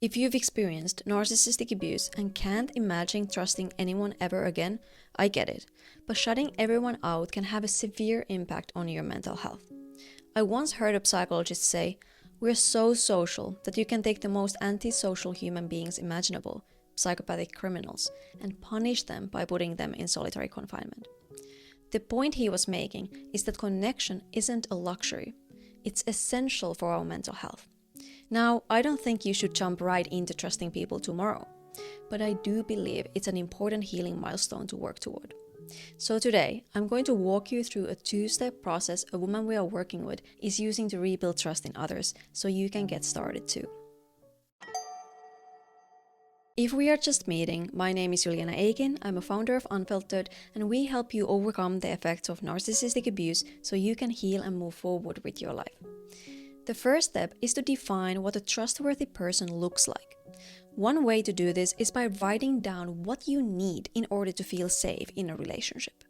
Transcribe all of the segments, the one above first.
If you've experienced narcissistic abuse and can't imagine trusting anyone ever again, I get it, but shutting everyone out can have a severe impact on your mental health. I once heard a psychologist say, "We're so social that you can take the most antisocial human beings imaginable, psychopathic criminals, and punish them by putting them in solitary confinement." The point he was making is that connection isn't a luxury, it's essential for our mental health. Now, I don't think you should jump right into trusting people tomorrow, but I do believe it's an important healing milestone to work toward. So today, I'm going to walk you through a 2-step process a woman we are working with is using to rebuild trust in others, so you can get started too. If we are just meeting, my name is Juliana. I'm a founder of Unfilteredd, and we help you overcome the effects of narcissistic abuse so you can heal and move forward with your life. The first step is to define what a trustworthy person looks like. One way to do this is by writing down what you need in order to feel safe in a relationship.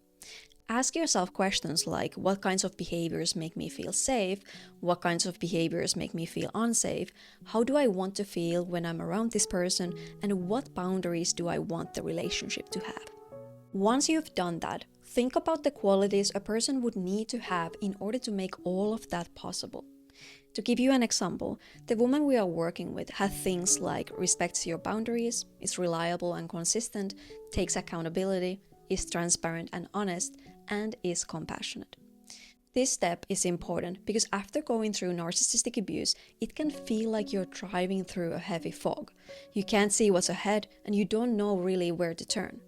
Ask yourself questions like, what kinds of behaviors make me feel safe? What kinds of behaviors make me feel unsafe? How do I want to feel when I'm around this person? And what boundaries do I want the relationship to have? Once you've done that, think about the qualities a person would need to have in order to make all of that possible. To give you an example, the woman we are working with has things like respects your boundaries, is reliable and consistent, takes accountability, is transparent and honest, and is compassionate. This step is important because after going through narcissistic abuse, it can feel like you're driving through a heavy fog. You can't see what's ahead and you don't know really where to turn.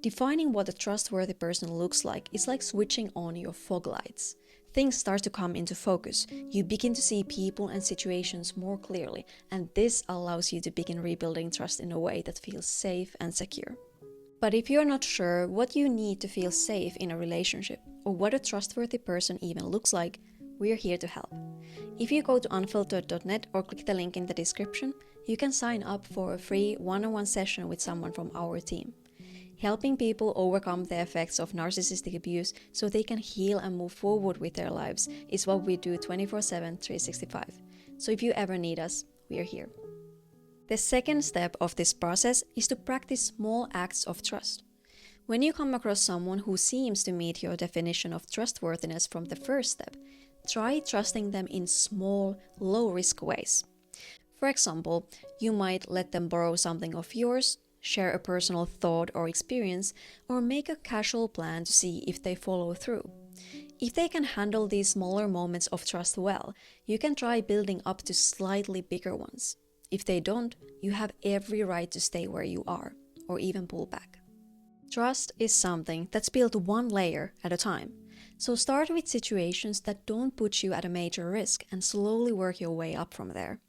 Defining what a trustworthy person looks like is like switching on your fog lights. Things start to come into focus. You begin to see people and situations more clearly, and this allows you to begin rebuilding trust in a way that feels safe and secure. But if you're not sure what you need to feel safe in a relationship, or what a trustworthy person even looks like, we're here to help. If you go to unfilteredd.net or click the link in the description, you can sign up for a free one-on-one session with someone from our team. Helping people overcome the effects of narcissistic abuse so they can heal and move forward with their lives is what we do 24/7, 365. So if you ever need us, we are here. The second step of this process is to practice small acts of trust. When you come across someone who seems to meet your definition of trustworthiness from the first step, try trusting them in small, low-risk ways. For example, you might let them borrow something of yours, share a personal thought or experience, or make a casual plan to see if they follow through. If they can handle these smaller moments of trust well, you can try building up to slightly bigger ones. If they don't, you have every right to stay where you are, or even pull back. Trust is something that's built one layer at a time. So start with situations that don't put you at a major risk and slowly work your way up from there.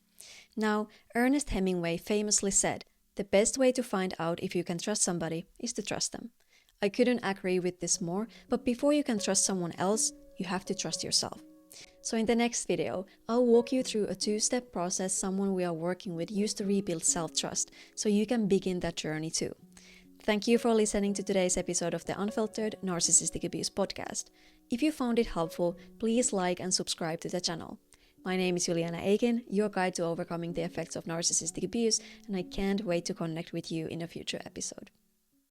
Now, Ernest Hemingway famously said, "The best way to find out if you can trust somebody is to trust them." I couldn't agree with this more, but before you can trust someone else, you have to trust yourself. So in the next video, I'll walk you through a 2-step process someone we are working with used to rebuild self-trust, so you can begin that journey too. Thank you for listening to today's episode of the Unfilteredd Narcissistic Abuse Podcast. If you found it helpful, please like and subscribe to the channel. My name is Juliana, your guide to overcoming the effects of narcissistic abuse, and I can't wait to connect with you in a future episode.